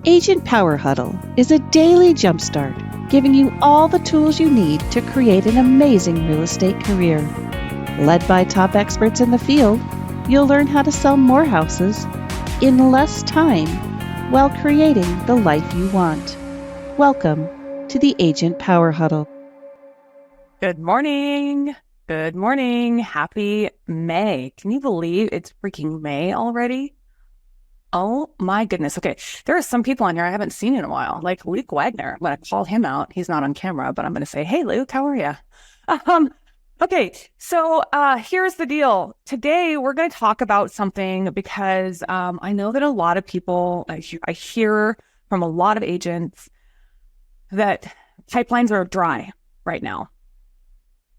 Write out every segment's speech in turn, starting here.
Agent Power Huddle is a daily jumpstart, giving you all the tools you need to create an amazing real estate career. Led by top experts in the field, you'll learn how to sell more houses in less time while creating the life you want. Welcome to the Agent Power Huddle. Good morning. Good morning. Happy May. Can you believe it's freaking May already? Oh my goodness. Okay. There are some people on here I haven't seen in a while, like Luke Wagner. I'm going to call him out. He's not on camera, but I'm going to say, hey, Luke, how are you? Okay. So here's the deal. Today, we're going to talk about something because I know that a lot of people, I hear from a lot of agents that pipelines are dry right now.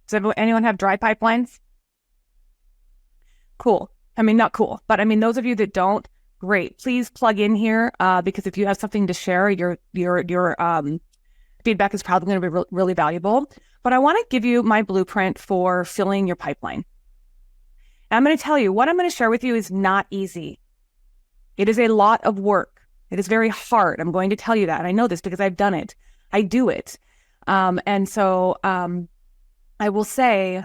Does anyone have dry pipelines? Cool. I mean, not cool, but I mean, those of you that don't, great. Please plug in here because if you have something to share, your feedback is probably going to be really valuable. But I want to give you my blueprint for filling your pipeline. And I'm going to tell you, what I'm going to share with you is not easy. It is a lot of work. It is very hard. I'm going to tell you that. And I know this because I've done it. I do it. And so I will say,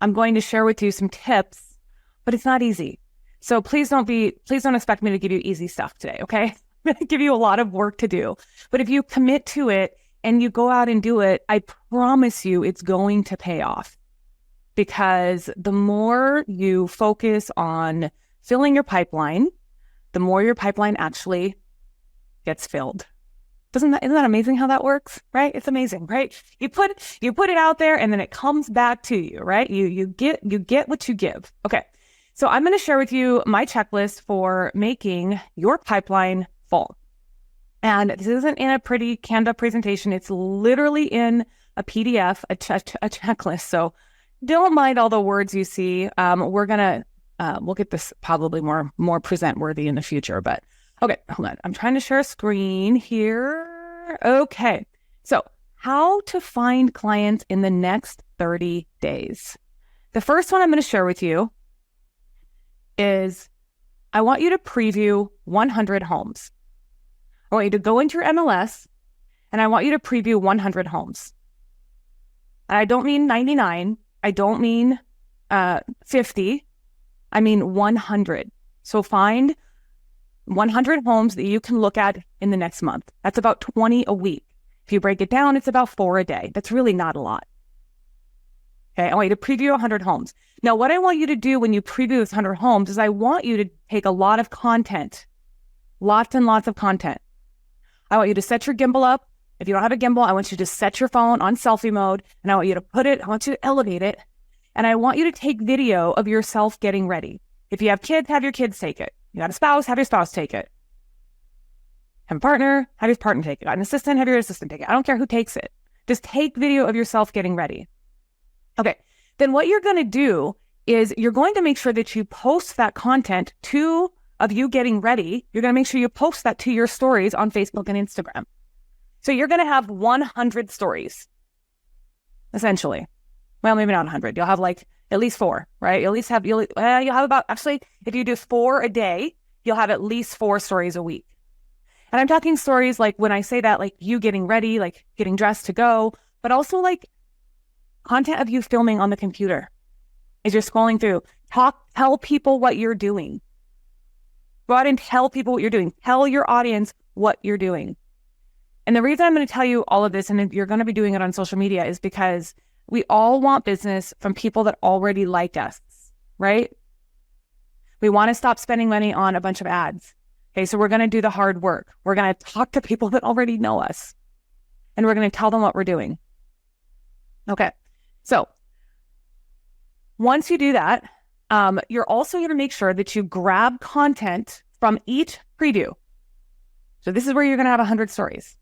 I'm going to share with you some tips, but it's not easy. So please don't expect me to give you easy stuff today, okay? I'm going to give you a lot of work to do. But if you commit to it and you go out and do it, I promise you it's going to pay off. Because the more you focus on filling your pipeline, the more your pipeline actually gets filled. Isn't that amazing how that works, right? It's amazing, right? You put it out there and then it comes back to you, right? You get what you give. Okay. So I'm going to share with you my checklist for making your pipeline full. And this isn't in a pretty canned up presentation. It's literally in a PDF, a checklist. So don't mind all the words you see. We'll get this probably more present worthy in the future, but okay, hold on. I'm trying to share a screen here. Okay. So how to find clients in the next 30 days. The first one I'm going to share with you is I want you to preview 100 homes. I want you to go into your MLS and I want you to preview 100 homes. And I don't mean 99. I don't mean 50. I mean 100. So find 100 homes that you can look at in the next month. That's about 20 a week. If you break it down, it's about 4 a day. That's really not a lot. Okay, I want you to preview 100 homes. Now, what I want you to do when you preview this 100 homes is I want you to take a lot of content, lots and lots of content. I want you to set your gimbal up. If you don't have a gimbal, I want you to set your phone on selfie mode, and I want you to I want you to elevate it, and I want you to take video of yourself getting ready. If you have kids, have your kids take it. You got a spouse, have your spouse take it. Have a partner, have your partner take it. Got an assistant, have your assistant take it. I don't care who takes it. Just take video of yourself getting ready. Okay, then what you're going to do is you're going to make sure that you post that content of you getting ready. You're going to make sure you post that to your stories on Facebook and Instagram. So you're going to have 100 stories, essentially. Well, maybe not 100. You'll have like at least 4, right? You'll have about, actually, if you do 4 a day, you'll have at least 4 stories a week. And I'm talking stories like when I say that, like you getting ready, like getting dressed to go, but also like content of you filming on the computer as you're scrolling through. Tell people what you're doing. Go out and tell people what you're doing. Tell your audience what you're doing. And the reason I'm going to tell you all of this, and you're going to be doing it on social media, is because we all want business from people that already like us, right? We want to stop spending money on a bunch of ads. Okay, so we're going to do the hard work. We're going to talk to people that already know us, and we're going to tell them what we're doing. Okay. So once you do that, you're also going to make sure that you grab content from each preview. So this is where you're going to have 100 stories,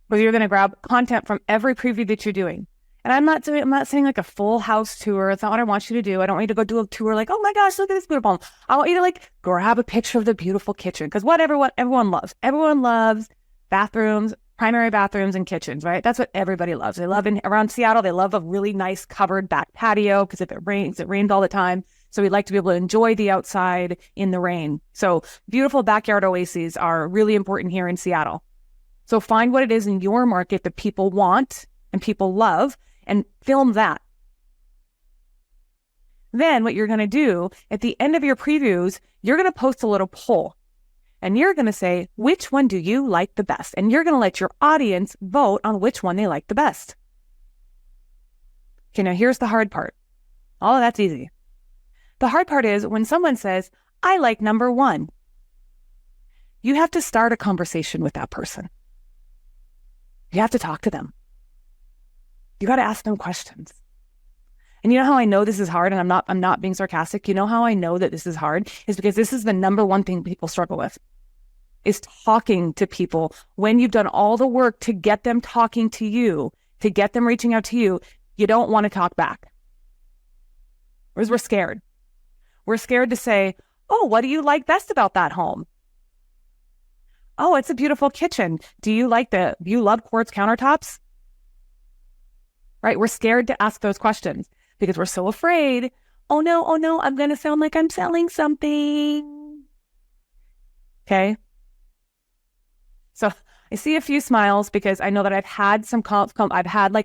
where you're going to grab content from every preview that you're doing. And I'm not saying like a full house tour. It's not what I want you to do. I don't want you to go do a tour like, oh my gosh, look at this beautiful home. I want you to like grab a picture of the beautiful kitchen, because what everyone loves. Everyone loves bathrooms, primary bathrooms and kitchens, right? That's what everybody loves. They love around Seattle, they love a really nice covered back patio, because if it rains all the time. So we'd like to be able to enjoy the outside in the rain. So beautiful backyard oases are really important here in Seattle. So find what it is in your market that people want and people love and film that. Then what you're going to do at the end of your previews, you're going to post a little poll. And you're going to say, which one do you like the best? And you're going to let your audience vote on which one they like the best. Okay, now here's the hard part. All of that's easy. The hard part is when someone says, I like number 1. You have to start a conversation with that person. You have to talk to them. You got to ask them questions. And you know how I know this is hard, and I'm not being sarcastic. You know how I know that this is hard is because this is the number one thing people struggle with, is talking to people. When you've done all the work to get them talking to you, to get them reaching out to you, you don't want to talk back. Whereas we're scared. We're scared to say, oh, what do you like best about that home? Oh, it's a beautiful kitchen. Do you love quartz countertops? Right? We're scared to ask those questions because we're so afraid. Oh no, I'm going to sound like I'm selling something. Okay. So I see a few smiles because I know that I've had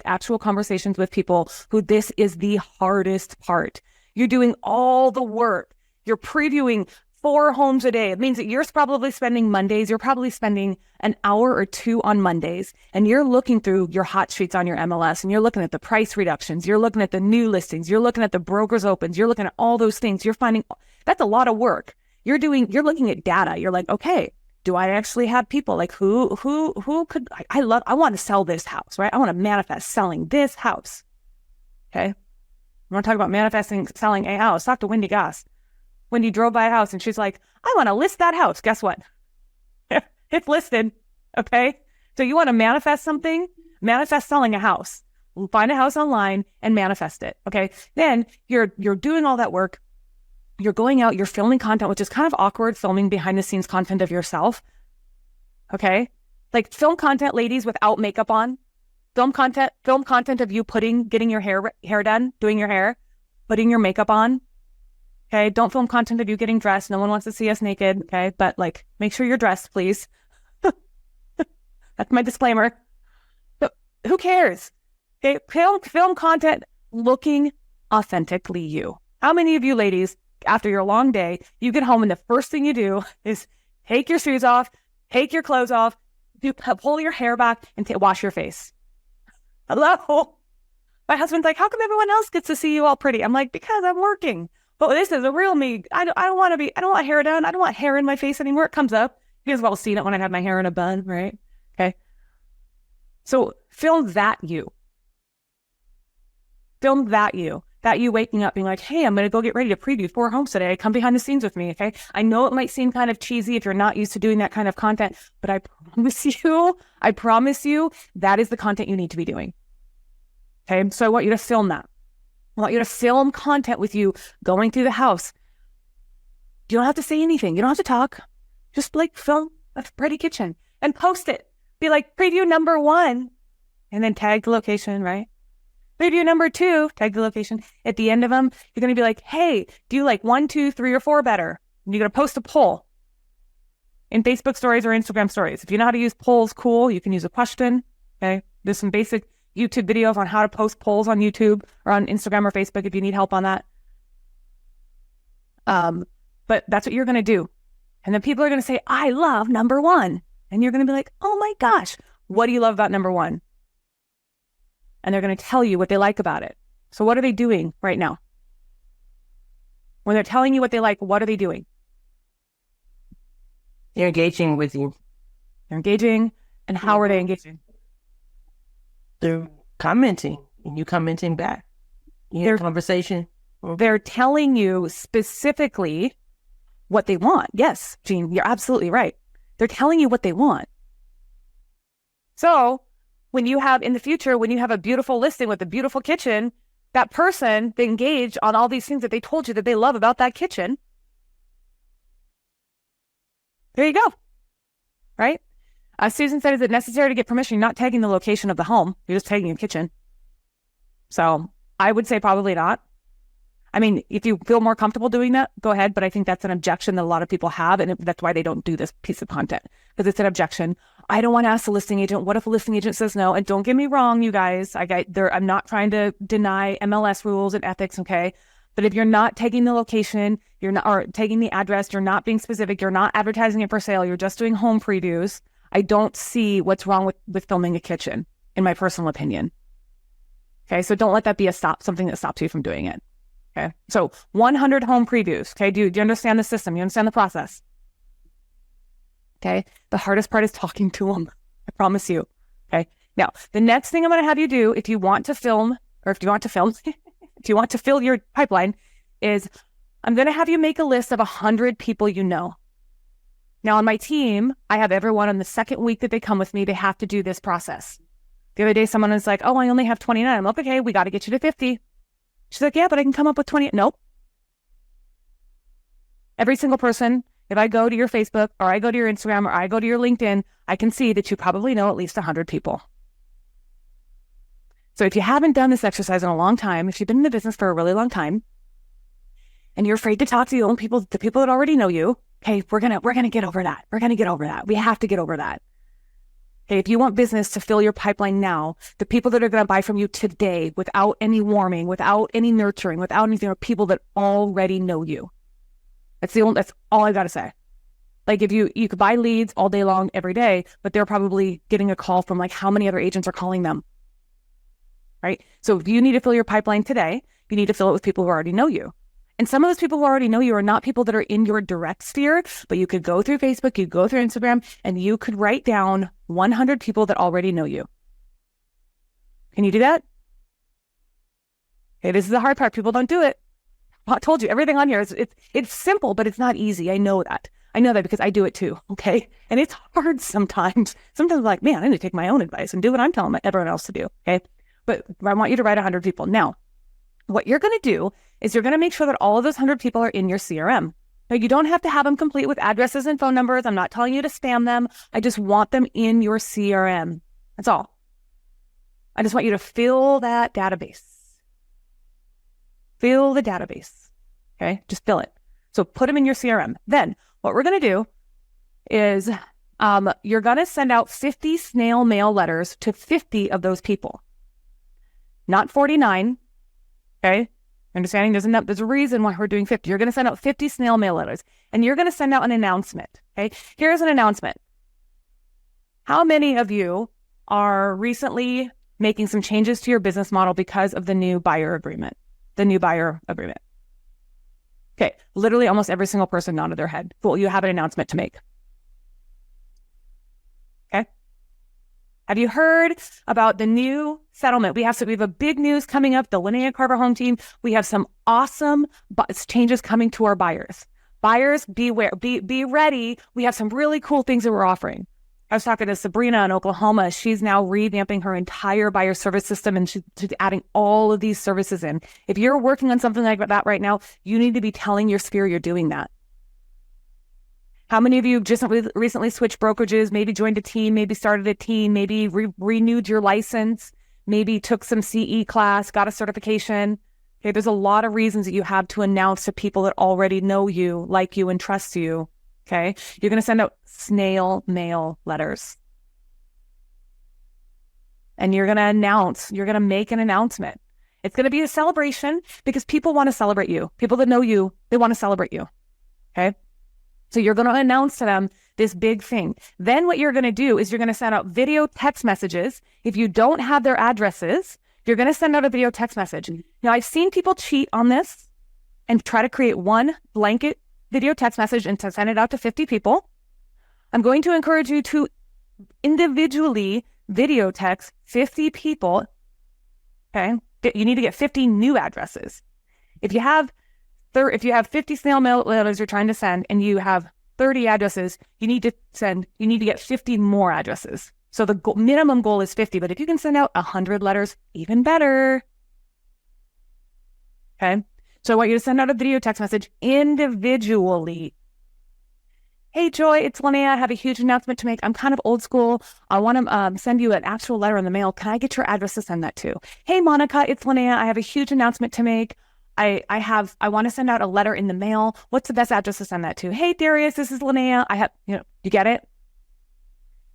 actual conversations with people who this is the hardest part. You're doing all the work. You're previewing 4 homes a day. It means that you're probably spending an hour or 2 on Mondays, and you're looking through your hot sheets on your MLS, and you're looking at the price reductions. You're looking at the new listings. You're looking at the brokers opens. You're looking at all those things. You're finding that's a lot of work. You're looking at data. You're like, okay, do I actually have people like who could, I want to sell this house, right? I want to manifest selling this house. Okay. I want to talk about manifesting selling a house. Talk to Wendy Goss. Wendy drove by a house and she's like, I want to list that house. Guess what? It's listed. Okay. So you want to manifest something? Manifest selling a house. Find a house online and manifest it. Okay. Then you're doing all that work. You're going out, you're filming content, which is kind of awkward, filming behind the scenes content of yourself. Okay. Like film content, ladies, without makeup on. Film content of you getting your hair done, doing your hair, putting your makeup on. Okay. Don't film content of you getting dressed. No one wants to see us naked. Okay. But like, make sure you're dressed, please. That's my disclaimer. But who cares? Okay. Film content looking authentically you. How many of you ladies, after your long day, you get home and the first thing you do is take your shoes off, take your clothes off, pull your hair back and wash your face? Hello? My husband's like, how come everyone else gets to see you all pretty? I'm like, because I'm working. But this is a real me. I don't want hair done. I don't want hair in my face anymore. It comes up. You guys have all seen it when I had my hair in a bun, right? Okay. So film that you. Film that you. That you waking up being like, hey, I'm going to go get ready to preview 4 homes today. Come behind the scenes with me, okay? I know it might seem kind of cheesy if you're not used to doing that kind of content, but I promise you, that is the content you need to be doing. Okay, so I want you to film that. I want you to film content with you going through the house. You don't have to say anything. You don't have to talk. Just like film a pretty kitchen and post it. Be like, preview number 1, and then tag the location, right? Preview number 2, tag the location. At the end of them, you're going to be like, hey, do you like 1, 2, 3, or 4 better? And you're going to post a poll in Facebook stories or Instagram stories. If you know how to use polls, cool. You can use a question. Okay. There's some basic YouTube videos on how to post polls on YouTube or on Instagram or Facebook if you need help on that. But that's what you're going to do. And then people are going to say, I love number 1. And you're going to be like, oh my gosh, what do you love about number 1? And they're going to tell you what they like about it. So what are they doing right now? When they're telling you what they like, what are they doing? They're engaging with you. They're engaging. And how are they engaging? They're commenting and you commenting back. Their conversation. They're telling you specifically what they want. Yes, Jean, you're absolutely right. They're telling you what they want. So when you have in the future, when you have a beautiful listing with a beautiful kitchen, that person, they engage on all these things that they told you that they love about that kitchen. There you go. Right? Susan said, is it necessary to get permission? You're not tagging the location of the home. You're just tagging a kitchen. So I would say probably not. I mean, if you feel more comfortable doing that, go ahead. But I think that's an objection that a lot of people have. And that's why they don't do this piece of content, because it's an objection. I don't want to ask the listing agent. What if a listing agent says no? And don't get me wrong, you guys. I'm not trying to deny MLS rules and ethics, okay? But if you're not taking the location, you're not, or taking the address, you're not being specific, you're not advertising it for sale, you're just doing home previews, I don't see what's wrong with filming a kitchen, in my personal opinion. Okay, so don't let that be something that stops you from doing it. Okay, so 100 home previews. Okay, do you understand the system? You understand the process? Okay, the hardest part is talking to them. I promise you. Okay, now the next thing I'm going to have you do, if you want to film, if you want to fill your pipeline, is I'm going to have you make a list of 100 people you know. Now on my team, I have everyone on the second week that they come with me, they have to do this process. The other day, someone was like, oh, I only have 29. I'm like, okay, we got to get you to 50. She's like, yeah, but I can come up with 20. Nope. Every single person, if I go to your Facebook or I go to your Instagram or I go to your LinkedIn, I can see that you probably know at least 100 people. So if you haven't done this exercise in a long time, if you've been in the business for a really long time and you're afraid to talk to the people that already know you, okay, we're gonna get over that. We're gonna get over that. We have to get over that. Okay, if you want business to fill your pipeline now, the people that are going to buy from you today without any warming, without any nurturing, without anything, are people that already know you. That's all I got to say. Like if you could buy leads all day long, every day, but they're probably getting a call from like how many other agents are calling them, right? So if you need to fill your pipeline today, you need to fill it with people who already know you. And some of those people who already know you are not people that are in your direct sphere, but you could go through Facebook, you go through Instagram, and you could write down 100 people that already know you. Can you do that? Okay, this is the hard part. People don't do it. I told you, everything on here it's simple, but it's not easy. I know that. I know that because I do it too, okay? And it's hard sometimes. Sometimes I'm like, man, I need to take my own advice and do what I'm telling everyone else to do, okay? But I want you to write 100 people. Now, what you're going to do is you're going to make sure that all of those 100 people are in your CRM. Now, you don't have to have them complete with addresses and phone numbers. I'm not telling you to spam them. I just want them in your CRM. That's all. I just want you to fill that database. Fill the database. Okay? Just fill it. So put them in your CRM. Then what we're going to do is you're going to send out 50 snail mail letters to 50 of those people. Not 49. Okay? Understanding there's a reason why we're doing 50. You're going to send out 50 snail mail letters and you're going to send out an announcement. Okay? Here's an announcement. How many of you are recently making some changes to your business model because of the new buyer agreement? Okay. Literally almost every single person nodded their head. Cool. You have an announcement to make. Okay. Have you heard about the new settlement? We have a big news coming up. The Lynea Carver home team. We have some awesome changes coming to our buyers. Buyers, beware, be ready. We have some really cool things that we're offering. I was talking to Sabrina in Oklahoma. She's now revamping her entire buyer service system and she's adding all of these services in. If you're working on something like that right now, you need to be telling your sphere you're doing that. How many of you just recently switched brokerages, maybe joined a team, maybe started a team, maybe renewed your license, maybe took some CE class, got a certification? Okay, there's a lot of reasons that you have to announce to people that already know you, like you, and trust you. Okay, you're going to send out snail mail letters. And you're going to make an announcement. It's going to be a celebration because people want to celebrate you. People that know you, they want to celebrate you. Okay. So you're going to announce to them this big thing. Then what you're going to do is you're going to send out video text messages. If you don't have their addresses, you're going to send out a video text message. Now, I've seen people cheat on this and try to create one blanket video text message and to send it out to 50 people. I'm going to encourage you to individually video text 50 people. Okay. You need to get 50 new addresses. If you have 50 snail mail letters you're trying to send and you have 30 addresses, you need to get 50 more addresses. So the minimum goal is 50, but if you can send out 100 letters, even better. Okay. So I want you to send out a video text message individually. Hey, Joy, it's Lynea. I have a huge announcement to make. I'm kind of old school. I want to send you an actual letter in the mail. Can I get your address to send that to? Hey, Monica, it's Lynea. I have a huge announcement to make. I want to send out a letter in the mail. What's the best address to send that to? Hey, Darius, this is Lynea. You get it?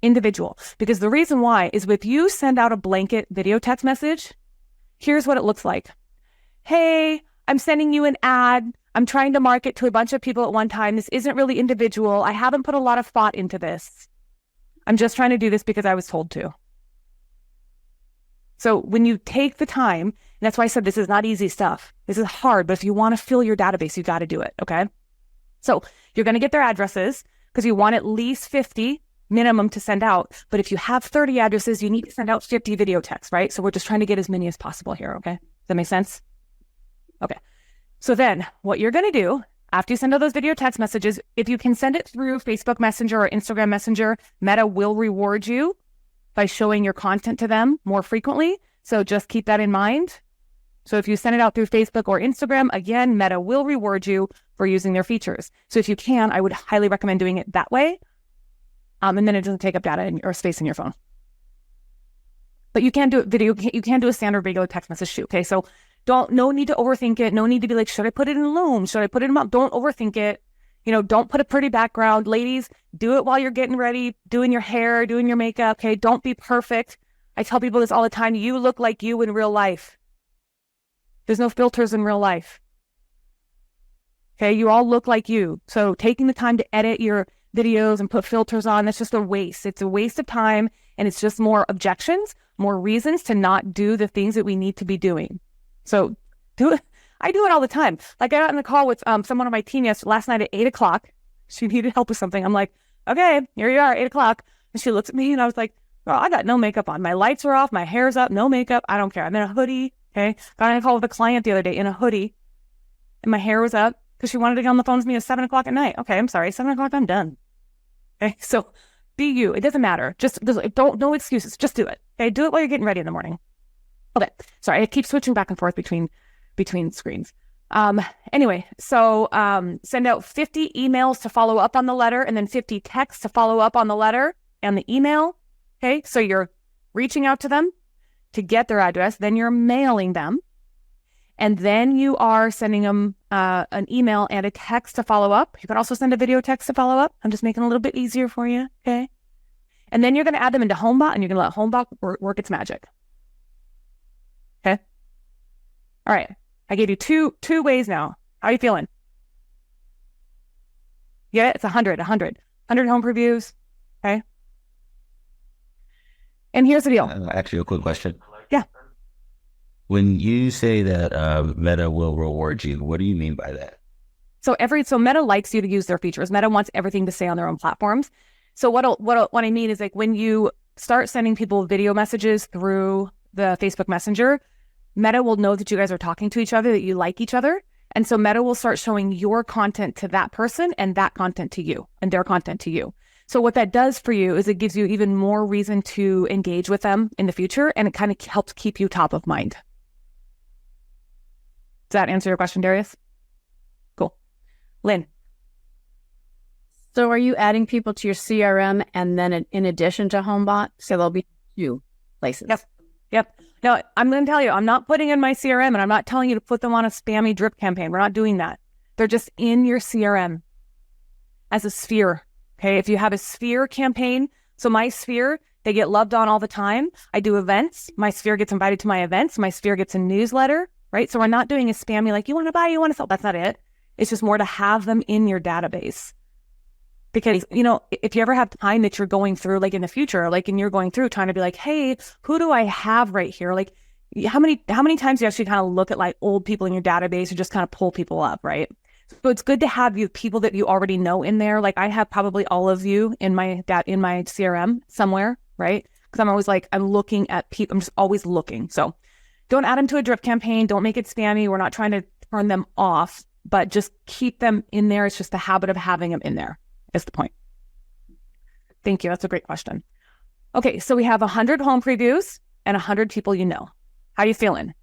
Individual. Because the reason why is if you send out a blanket video text message, here's what it looks like. Hey, I'm sending you an ad. I'm trying to market to a bunch of people at one time. This isn't really individual. I haven't put a lot of thought into this. I'm just trying to do this because I was told to. So when you take the time, and that's why I said this is not easy stuff. This is hard, but if you want to fill your database, you got to do it, okay? So you're going to get their addresses because you want at least 50 minimum to send out. But if you have 30 addresses, you need to send out 50 video texts, right? So we're just trying to get as many as possible here, okay? Does that make sense? Okay. So then what you're going to do after you send out those video text messages, if you can send it through Facebook Messenger or Instagram Messenger, Meta will reward you by showing your content to them more frequently. So just keep that in mind. So if you send it out through Facebook or Instagram, again, Meta will reward you for using their features. So if you can, I would highly recommend doing it that way. And then it doesn't take up data or space in your phone. But you can do it video. You can do a standard regular text message too. Okay. So no need to overthink it. No need to be like, should I put it in Loom? Should I put it in Mount? Don't overthink it. Don't put a pretty background. Ladies, do it while you're getting ready, doing your hair, doing your makeup. Okay. Don't be perfect. I tell people this all the time. You look like you in real life. There's no filters in real life. Okay. You all look like you. So taking the time to edit your videos and put filters on, that's just a waste. It's a waste of time. And it's just more objections, more reasons to not do the things that we need to be doing. So do it. I do it all the time. Like I got in a call with someone on my team last night at 8:00. She needed help with something. I'm like, okay, here you are, 8:00. And she looks at me and I was like, girl, I got no makeup on. My lights are off. My hair's up. No makeup. I don't care. I'm in a hoodie. Okay. Got on a call with a client the other day in a hoodie and my hair was up because she wanted to get on the phone with me at 7:00 at night. Okay. I'm sorry. 7:00. I'm done. Okay. So be you. It doesn't matter. Just no excuses. Just do it. Okay. Do it while you're getting ready in the morning. Okay. Sorry. I keep switching back and forth between screens. Anyway, so send out 50 emails to follow up on the letter and then 50 texts to follow up on the letter and the email. Okay. So you're reaching out to them to get their address. Then you're mailing them. And then you are sending them an email and a text to follow up. You can also send a video text to follow up. I'm just making it a little bit easier for you. Okay. And then you're going to add them into HomeBot and you're going to let HomeBot work its magic. Okay. All right. I gave you two ways now. How are you feeling? Yeah, it's 100 home previews. Okay. And here's the deal. Actually, a quick question. Yeah. When you say that Meta will reward you, what do you mean by that? So Meta likes you to use their features. Meta wants everything to stay on their own platforms. So what I mean is like when you start sending people video messages through the Facebook Messenger, Meta will know that you guys are talking to each other, that you like each other. And so Meta will start showing your content to that person and that content to you and their content to you. So what that does for you is it gives you even more reason to engage with them in the future. And it kind of helps keep you top of mind. Does that answer your question, Darius? Cool. Lynn. So are you adding people to your CRM and then in addition to HomeBot? So there'll be two places. Yep. Now, I'm going to tell you, I'm not putting in my CRM and I'm not telling you to put them on a spammy drip campaign. We're not doing that. They're just in your CRM as a sphere. Okay. If you have a sphere campaign, so my sphere, they get loved on all the time. I do events. My sphere gets invited to my events. My sphere gets a newsletter, right? So we're not doing a spammy, like you want to buy, you want to sell. That's not it. It's just more to have them in your database. Because, if you ever have time that you're going through, like in the future, like, and you're going through trying to be like, hey, who do I have right here? Like, how many times do you actually kind of look at like old people in your database or just kind of pull people up, right? So it's good to have you people that you already know in there. Like I have probably all of you in my CRM somewhere, right? Because I'm always like, I'm looking at people. I'm just always looking. So don't add them to a drip campaign. Don't make it spammy. We're not trying to turn them off, but just keep them in there. It's just the habit of having them in there. Is the point. Thank you. That's a great question. Okay, so we have 100 home previews and 100 people you know. How are you feeling?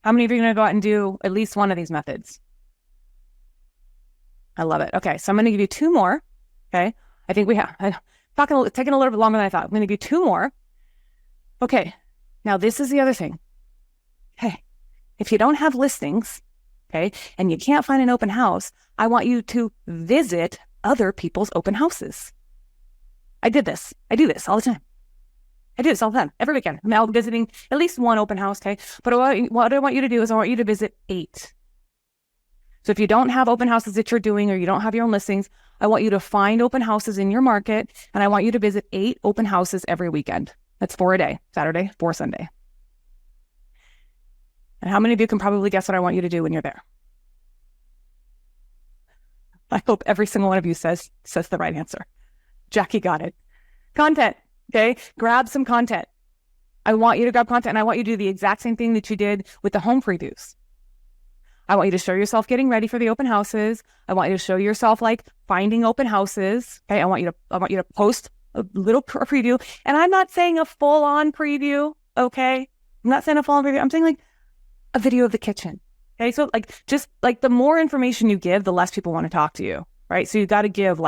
How many of you are going to go out and do at least one of these methods? I love it. Okay, so I'm going to give you two more. Okay, I think we have. Taking a little bit longer than I thought. I'm going to give you two more. Okay, now this is the other thing. Okay, if you don't have listings, okay, and you can't find an open house, I want you to visit other people's open houses. I do this all the time. I do this all the time, every weekend. I'm out visiting at least one open house, okay? But what I want you to do is I want you to visit 8. So if you don't have open houses that you're doing or you don't have your own listings, I want you to find open houses in your market, and I want you to visit 8 open houses every weekend. That's 4 a day, Saturday, 4 Sunday. And how many of you can probably guess what I want you to do when you're there? I hope every single one of you says the right answer. Jackie got it. Content, okay? Grab some content. I want you to grab content, and I want you to do the exact same thing that you did with the home previews. I want you to show yourself getting ready for the open houses. I want you to show yourself like finding open houses. Okay. I want you to post a little preview. And I'm not saying a full-on preview. Okay. I'm not saying a full-on preview. I'm saying like a video of the kitchen. Okay. So like, just like the more information you give, the less people want to talk to you. Right. So you got to give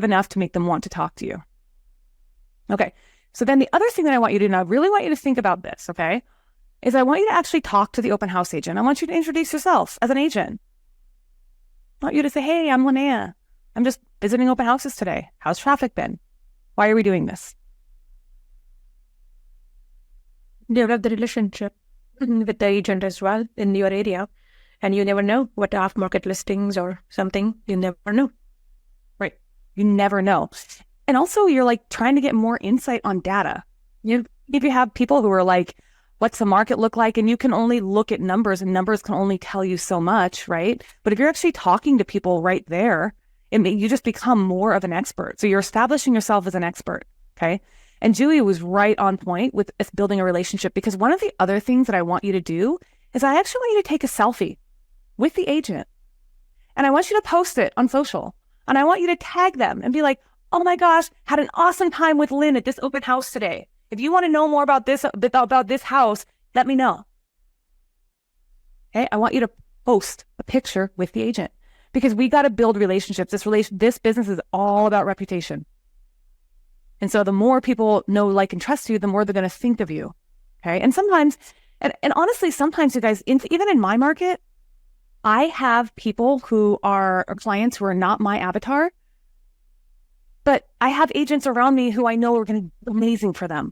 enough to make them want to talk to you. Okay. So then the other thing that I want you to do, and I really want you to think about this. Okay. Is I want you to actually talk to the open house agent. I want you to introduce yourself as an agent. I want you to say, hey, I'm Lynea. I'm just visiting open houses today. How's traffic been? Why are we doing this? Develop the relationship with the agent as well in your area. And you never know what off-market listings or something. You never know. Right. You never know. And also you're like trying to get more insight on data. If you have people who are like, what's the market look like? And you can only look at numbers, and numbers can only tell you so much, right? But if you're actually talking to people right there, you just become more of an expert. So you're establishing yourself as an expert, okay? And Julia was right on point with building a relationship, because one of the other things that I want you to do is I actually want you to take a selfie with the agent. And I want you to post it on social. And I want you to tag them and be like, oh my gosh, had an awesome time with Lynn at this open house today. If you want to know more about this house, let me know. Okay, I want you to post a picture with the agent, because we got to build relationships. This business is all about reputation. And so the more people know, like, and trust you, the more they're going to think of you. Okay. And sometimes, and honestly, sometimes you guys, even in my market, I have people who are clients who are not my avatar, but I have agents around me who I know are going to be amazing for them.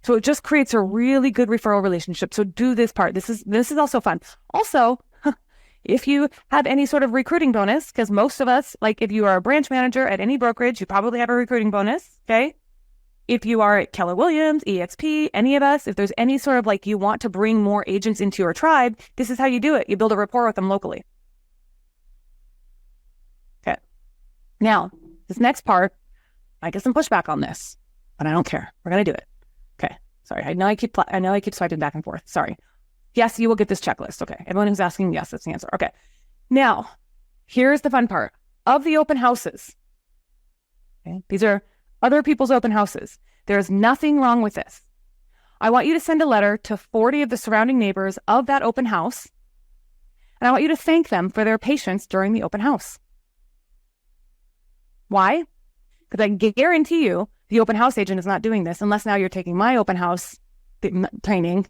So it just creates a really good referral relationship. So do this part. This is also fun. Also, if you have any sort of recruiting bonus, because most of us, like if you are a branch manager at any brokerage, you probably have a recruiting bonus. Okay. If you are at Keller Williams, EXP, any of us, if there's any sort of like you want to bring more agents into your tribe, this is how you do it. You build a rapport with them locally. Okay. Now, this next part, I get some pushback on this, but I don't care. We're going to do it. Okay. Sorry. I know I keep swiping back and forth. Sorry. Yes, you will get this checklist. Okay. Everyone who's asking, yes, that's the answer. Okay. Now, here's the fun part of the open houses. Okay. These are other people's open houses. There's nothing wrong with this. I want you to send a letter to 40 of the surrounding neighbors of that open house, and I want you to thank them for their patience during the open house. Why? Because I guarantee you the open house agent is not doing this unless now you're taking my open house training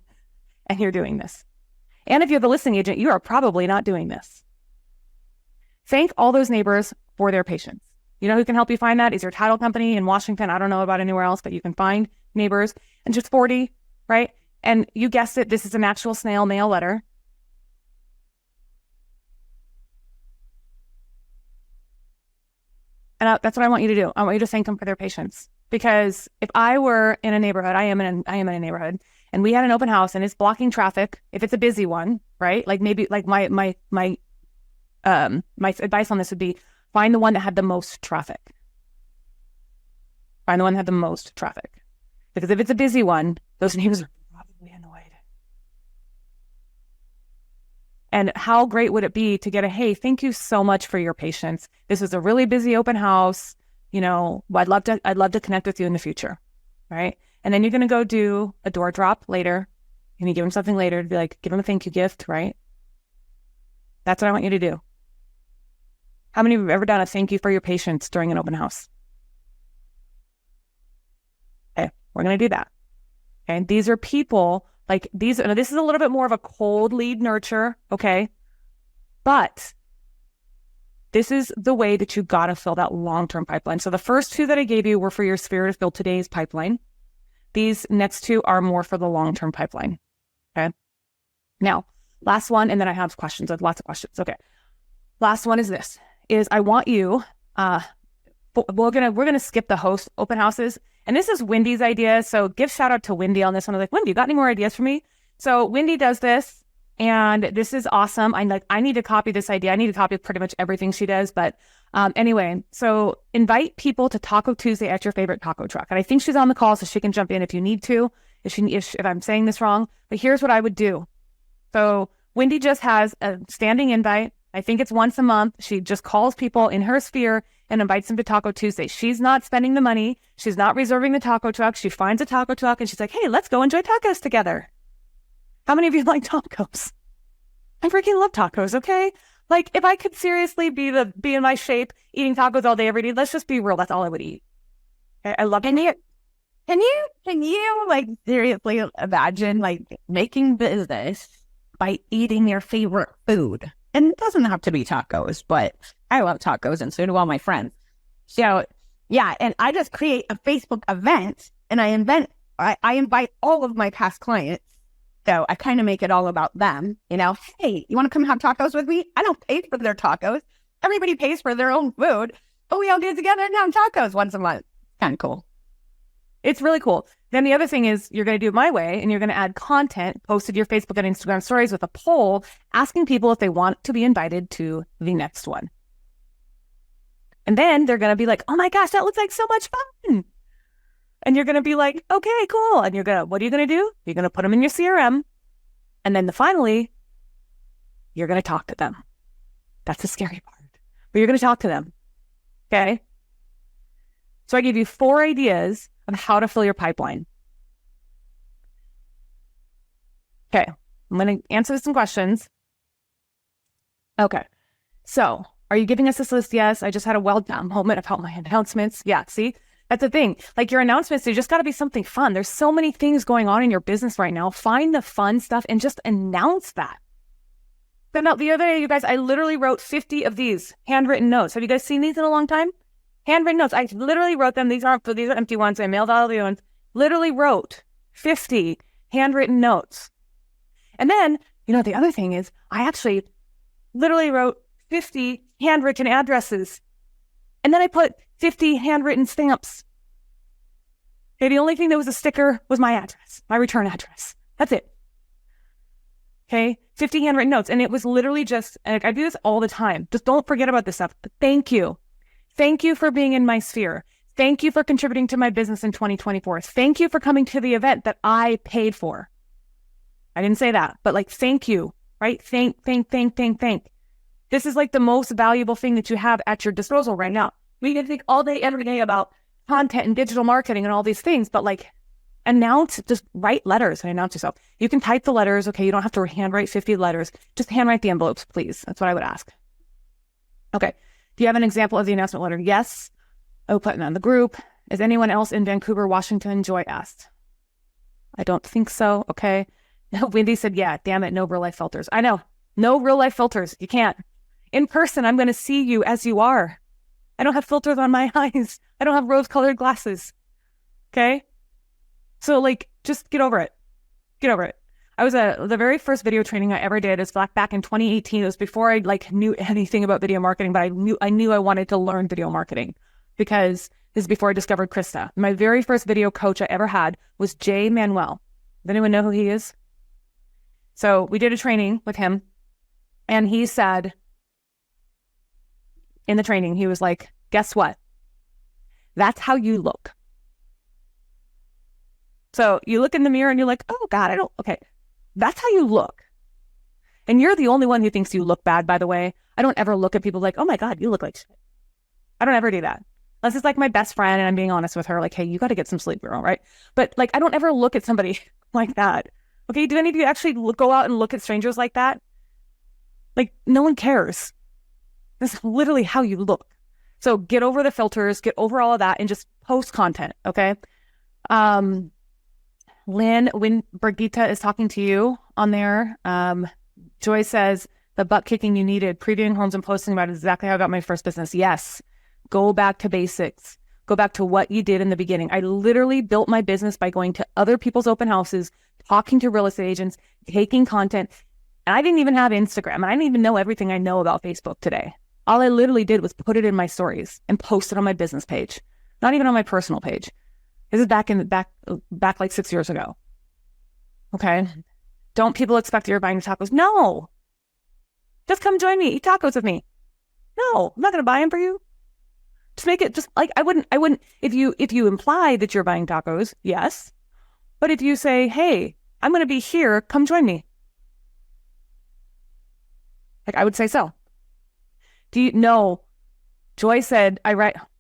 and you're doing this. And if you're the listing agent, you are probably not doing this. Thank all those neighbors for their patience. You know who can help you find that is your title company in Washington. I don't know about anywhere else, but you can find neighbors. And just 40, right? And you guessed it, this is an actual snail mail letter. And that's what I want you to do. I want you to thank them for their patience. Because if I were in a neighborhood, I am in a neighborhood, and we had an open house and it's blocking traffic, if it's a busy one, right? Like maybe like my advice on this would be find the one that had the most traffic. Find the one that had the most traffic. Because if it's a busy one, those neighbors are probably annoyed. And how great would it be to get a, hey, thank you so much for your patience. This was a really busy open house. You know, I'd love to connect with you in the future. Right. And then you're going to go do a door drop later. And you give them something later to be like, give them a thank you gift. Right. That's what I want you to do. How many of you have ever done a thank you for your patience during an open house? Okay, we're going to do that. And these are people like these. Now, this is a little bit more of a cold lead nurture. Okay. But this is the way that you got to fill that long-term pipeline. So the first two that I gave you were for your sphere to fill today's pipeline. These next two are more for the long-term pipeline. Okay. Now, last one, and then I have questions. I have lots of questions. Okay. Last one is this, is I want you, we're gonna skip the host open houses. And this is Wendy's idea. So give shout out to Wendy on this one. I was like, Wendy, you got any more ideas for me? So Wendy does this, and this is awesome. I need to copy this idea. I need to copy pretty much everything she does. But anyway, so invite people to Taco Tuesday at your favorite taco truck. And I think she's on the call, so she can jump in if you need to, if I'm saying this wrong. But here's what I would do. So Wendy just has a standing invite. I think it's once a month. She just calls people in her sphere and invites them to Taco Tuesday. She's not spending the money. She's not reserving the taco truck. She finds a taco truck and she's like, hey, let's go enjoy tacos together. How many of you like tacos? I freaking love tacos, okay? Like, if I could seriously be in my shape, eating tacos all day, every day, let's just be real. That's all I would eat. I love it. Can you like seriously imagine like making business by eating your favorite food? And it doesn't have to be tacos, but I love tacos and so do all my friends. So yeah, and I just create a Facebook event and I invite all of my past clients. So I kind of make it all about them, you know, hey, you want to come have tacos with me? I don't pay for their tacos. Everybody pays for their own food, but we all get together and have tacos once a month. Kind of cool. It's really cool. Then the other thing is you're going to do it my way and you're going to add content posted to your Facebook and Instagram stories with a poll asking people if they want to be invited to the next one. And then they're going to be like, oh my gosh, that looks like so much fun. And you're going to be like, okay, cool. And what are you going to do? You're going to put them in your CRM. And then finally, you're going to talk to them. That's the scary part. But you're going to talk to them. Okay. So I gave you 4 ideas of how to fill your pipeline. Okay. I'm going to answer some questions. Okay. So are you giving us this list? Yes. I just had a well done moment about my announcements. Yeah. See, that's the thing. Like your announcements, they just got to be something fun. There's so many things going on in your business right now. Find the fun stuff and just announce that. Then the other day, you guys, I literally wrote 50 of these handwritten notes. Have you guys seen these in a long time? Handwritten notes. I literally wrote them. These are empty ones. I mailed all the ones. Literally wrote 50 handwritten notes. And then, the other thing is I actually literally wrote 50 handwritten addresses. And then I put 50 handwritten stamps. Okay, the only thing that was a sticker was my address, my return address. That's it. Okay, 50 handwritten notes. And it was literally just, I do this all the time. Just don't forget about this stuff. But thank you. Thank you for being in my sphere. Thank you for contributing to my business in 2024. Thank you for coming to the event that I paid for. I didn't say that, but thank you, right? Thank. This is the most valuable thing that you have at your disposal right now. We can think all day, every day about content and digital marketing and all these things, but just write letters and announce yourself. You can type the letters. Okay. You don't have to handwrite 50 letters. Just handwrite the envelopes, please. That's what I would ask. Okay. Do you have an example of the announcement letter? Yes. Oh, putting on the group. Is anyone else in Vancouver, Washington? Joy asked. I don't think so. Okay. Wendy said, yeah, damn it. No real life filters. I know. No real life filters. You can't. In person, I'm going to see you as you are. I don't have filters on my eyes. I don't have rose colored glasses. Okay. So just get over it. Get over it. I was the very first video training I ever did is back in 2018. It was before I knew anything about video marketing, but I knew I wanted to learn video marketing because this is before I discovered Krista. My very first video coach I ever had was Jay Manuel. Does anyone know who he is? So we did a training with him and he said in the training, he was like, guess what? That's how you look. So you look in the mirror and you're like, oh God, okay. That's how you look. And you're the only one who thinks you look bad, by the way. I don't ever look at people like, oh my God, you look like shit. I don't ever do that. Unless it's my best friend and I'm being honest with her, hey, you got to get some sleep, girl, right? But I don't ever look at somebody like that. Okay, do any of you actually go out and look at strangers like that? No one cares. That's literally how you look. So get over the filters, get over all of that and just post content, okay? Lynn, when Brigitte is talking to you on there, Joy says, the butt kicking you needed, previewing homes and posting about exactly how I got my first business. Yes. Go back to basics. Go back to what you did in the beginning. I literally built my business by going to other people's open houses, talking to real estate agents, taking content. And I didn't even have Instagram. And I didn't even know everything I know about Facebook today. All I literally did was put it in my stories and post it on my business page, not even on my personal page. This is back like 6 years ago. Okay. Don't people expect you're buying tacos? No. Just come join me. Eat tacos with me. No, I'm not going to buy them for you. Just make it just like, I wouldn't, if you imply that you're buying tacos, yes. But if you say, hey, I'm going to be here, come join me. Like, I would say so. Do you know? Joy said,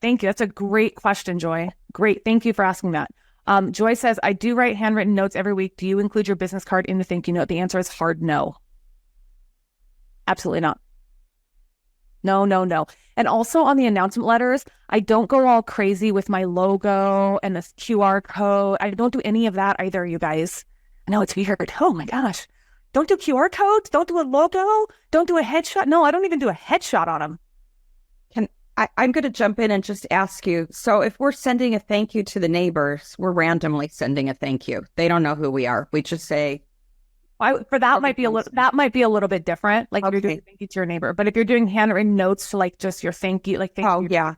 thank you. That's a great question, Joy. Great. Thank you for asking that. Joy says, I do write handwritten notes every week. Do you include your business card in the thank you note? The answer is hard no. Absolutely not. No. And also on the announcement letters, I don't go all crazy with my logo and this QR code. I don't do any of that either, you guys. I know it's weird. Oh my gosh. Don't do QR codes. Don't do a logo. Don't do a headshot. No, I don't even do a headshot on them. I'm going to jump in and just ask you. So if we're sending a thank you to the neighbors, we're randomly sending a thank you. They don't know who we are. We just say. That might be a little bit different. Like if you're doing thank you to your neighbor, but if you're doing handwritten notes to like just your thank you, like thank you. Yeah.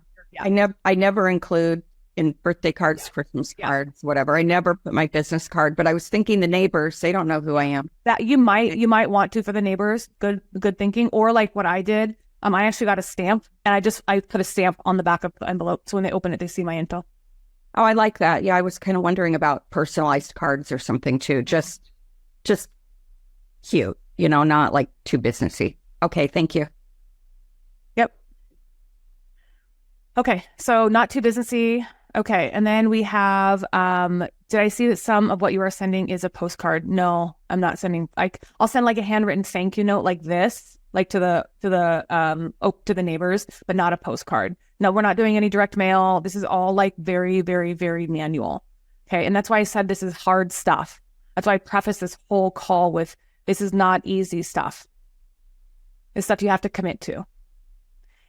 I never include in birthday cards, Christmas cards, whatever. I never put my business card, but I was thinking the neighbors, they don't know who I am. That you might want to for the neighbors. Good thinking. Or like what I did. I actually got a stamp and I put a stamp on the back of the envelope. So when they open it, they see my info. Oh, I like that. Yeah. I was kind of wondering about personalized cards or something too. Just cute, not like too businessy. Okay. Thank you. Yep. Okay. So not too businessy. Okay. And then we have, did I see that some of what you are sending is a postcard? No, I'm not sending. I'll send like a handwritten thank you note like this, like to the neighbors, but not a postcard. No, we're not doing any direct mail. This is all like very, very, very manual. Okay. And that's why I said this is hard stuff. That's why I preface this whole call with, this is not easy stuff. It's stuff you have to commit to.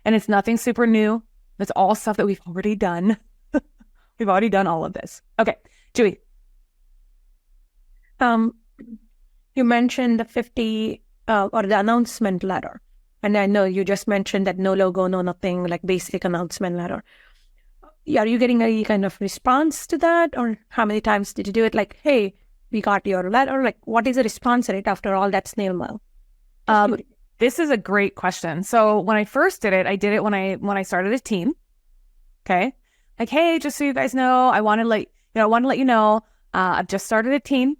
And it's nothing super new. It's all stuff that we've already done. We've already done all of this. Okay. Julie. You mentioned the 50 or the announcement letter. And I know you just mentioned that no logo, no nothing, like basic announcement letter. Are you getting any kind of response to that? Or how many times did you do it? Like, hey, we got your letter. Like, what is the response rate after all that snail mail? This is a great question. So when I first did it, I did it when I started a team. Okay. Like, hey, just so you guys know, I want to let you know, I've just started a team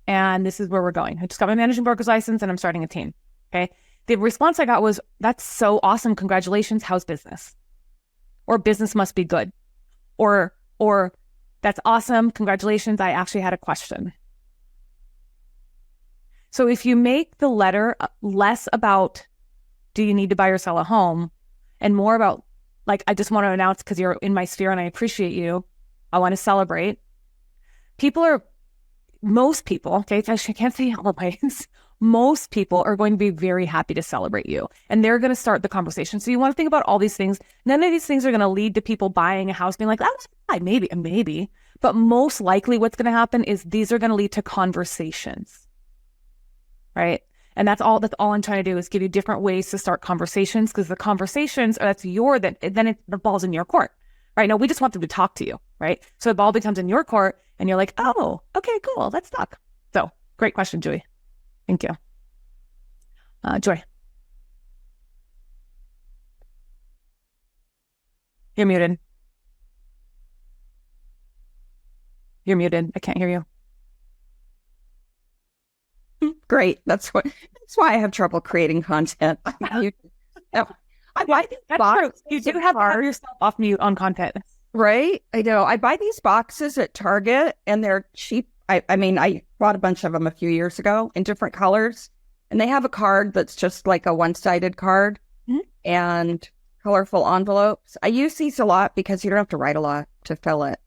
and this is where we're going. I just got my managing broker's license and I'm starting a team. Okay. The response I got was, that's so awesome. Congratulations. How's business? Or business must be good. Or that's awesome. Congratulations. I actually had a question. So if you make the letter less about, do you need to buy or sell a home, and more about, like, I just want to announce because you're in my sphere and I appreciate you. I want to celebrate. Most people, okay, I can't say always, most people are going to be very happy to celebrate you. And they're going to start the conversation. So you want to think about all these things. None of these things are going to lead to people buying a house being like, that was fine, maybe. But most likely what's going to happen is these are going to lead to conversations, right? And that's all I'm trying to do is give you different ways to start conversations, because the conversations, then the ball's in your court, right? Now we just want them to talk to you, right? So the ball becomes in your court and you're like, oh, okay, cool. Let's talk. So great question, Joey. Thank you. Joy. You're muted. I can't hear you. Great. That's why I have trouble creating content. I buy these boxes. You do have to have yourself off mute on content. Right? I know. I buy these boxes at Target and they're cheap. I bought a bunch of them a few years ago in different colors, and they have a card that's just like a one-sided card and colorful envelopes. I use these a lot because you don't have to write a lot to fill it.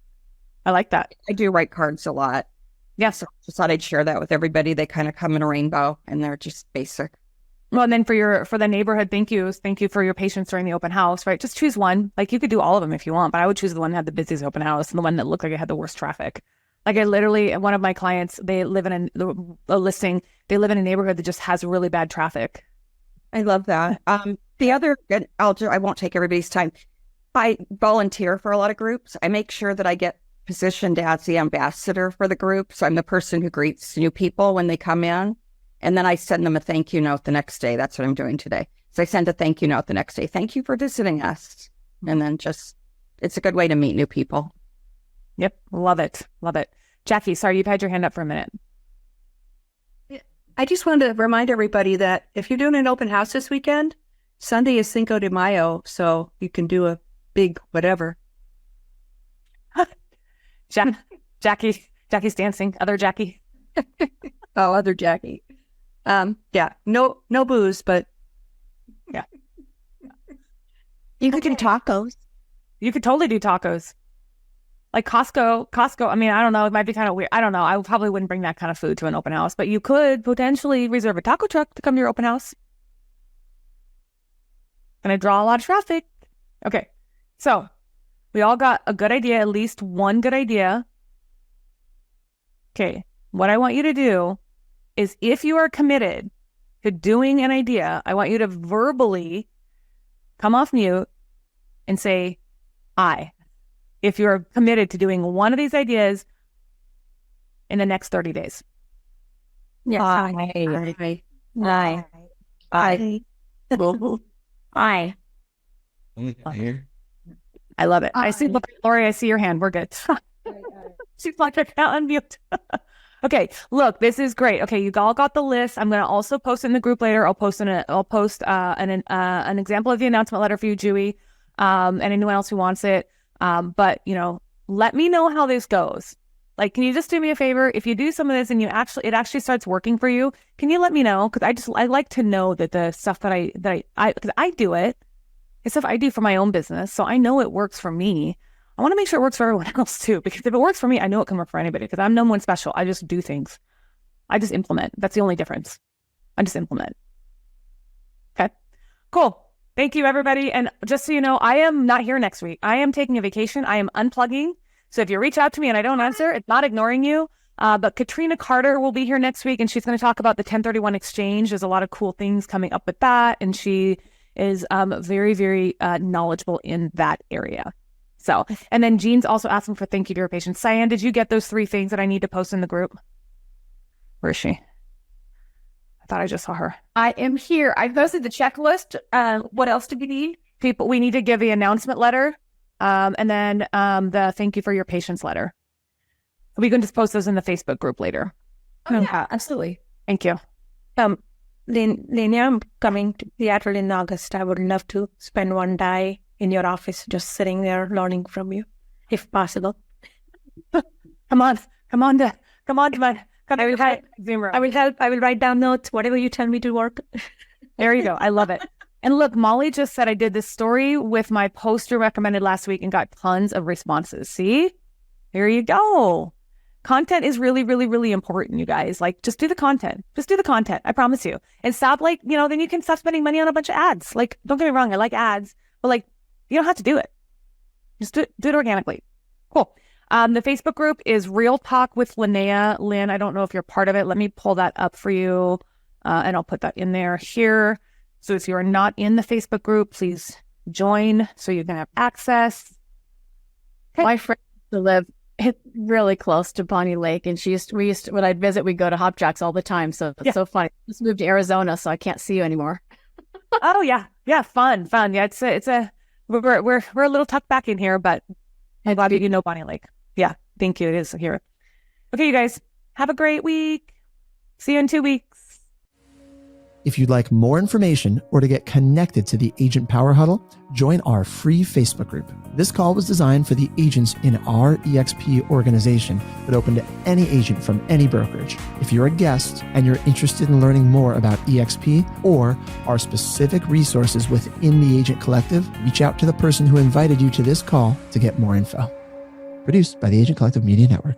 I like that. I do write cards a lot. Yes. Just thought I'd share that with everybody. They kind of come in a rainbow and they're just basic. Well, and then for the neighborhood thank you for your patience during the open house, right? Just choose one. Like you could do all of them if you want, but I would choose the one that had the busiest open house and the one that looked like it had the worst traffic. Like I literally, one of my clients, they live in a listing. They live in a neighborhood that just has really bad traffic. I love that. The other, I won't take everybody's time. I volunteer for a lot of groups. I make sure that I get positioned as the ambassador for the group. So I'm the person who greets new people when they come in. And then I send them a thank you note the next day. That's what I'm doing today. So I send a thank you note the next day. Thank you for visiting us. And then it's a good way to meet new people. Yep. Love it. Love it. Jackie, sorry, you've had your hand up for a minute. I just wanted to remind everybody that if you're doing an open house this weekend, Sunday is Cinco de Mayo, so you can do a big whatever. Jackie's dancing. Other Jackie. Oh, other Jackie. Yeah, no booze, but yeah. You could do tacos. You could totally do tacos. Like Costco, I mean, I don't know. It might be kind of weird. I don't know. I probably wouldn't bring that kind of food to an open house, but you could potentially reserve a taco truck to come to your open house. Gonna draw a lot of traffic. Okay. So we all got a good idea, at least one good idea. Okay. What I want you to do is if you are committed to doing an idea, I want you to verbally come off mute and say, I. If you're committed to doing one of these ideas in the next 30 days. yes, I. Here. I love it. I see, Lori, I see your hand. We're good. She's like, I can't unmute. Okay, look, this is great. Okay, you all got the list. I'm going to also post it in the group later. I'll post an example of the announcement letter for you, Julie, and anyone else who wants it. But let me know how this goes. Like, can you just do me a favor? If you do some of this and it actually starts working for you, can you let me know? Because I like to know that the stuff that because I do it. It's stuff I do for my own business, so I know it works for me. I want to make sure it works for everyone else too, because if it works for me, I know it can work for anybody, because I'm no one special. I just do things. I just implement. That's the only difference. I just implement. Okay, cool. Thank you, everybody. And just so you know, I am not here next week. I am taking a vacation. I am unplugging. So if you reach out to me and I don't answer, it's not ignoring you. But Katrina Carter will be here next week, and she's going to talk about the 1031 exchange. There's a lot of cool things coming up with that, and she is very, very knowledgeable in that area. So, and then Jean's also asking for thank you to your patients. Cyan, did you get those 3 things that I need to post in the group? Where is she? I thought I just saw her. I am here. I posted the checklist. What else do we need? People, we need to give the announcement letter, and then the thank you for your patients letter. We can just post those in the Facebook group later. Oh, yeah, absolutely. Thank you. Lynea, I'm coming to Seattle in August. I would love to spend one day in your office, just sitting there learning from you, if possible. Come on to my Zoom room. I will help. I will write down notes, whatever you tell me to work. There you go. I love it. And look, Molly just said I did this story with my poster recommended last week and got tons of responses. See? Here you go. Content is really, really, really important, you guys. Like, just do the content. Just do the content. I promise you. And stop, then you can stop spending money on a bunch of ads. Like, don't get me wrong. I like ads, but you don't have to do it. Just do it organically. Cool. The Facebook group is Real Talk with Lynea. Lynn, I don't know if you're part of it. Let me pull that up for you, and I'll put that in there here. So if you're not in the Facebook group, please join so you can have access. Okay. My friend used to live really close to Bonnie Lake, and we used to, when I'd visit, we'd go to Hop Jacks all the time. So it's so funny. Just moved to Arizona, so I can't see you anymore. Oh yeah, fun. Yeah, we're a little tucked back in here, but I'm glad you know Bonnie Lake. Yeah, thank you. It is here. Okay, you guys, have a great week. See you in 2 weeks. If you'd like more information or to get connected to the Agent Power Huddle, join our free Facebook group. This call was designed for the agents in our EXP organization, but open to any agent from any brokerage. If you're a guest and you're interested in learning more about EXP or our specific resources within the Agent Collective, reach out to the person who invited you to this call to get more info. Produced by the Agent Collective Media Network.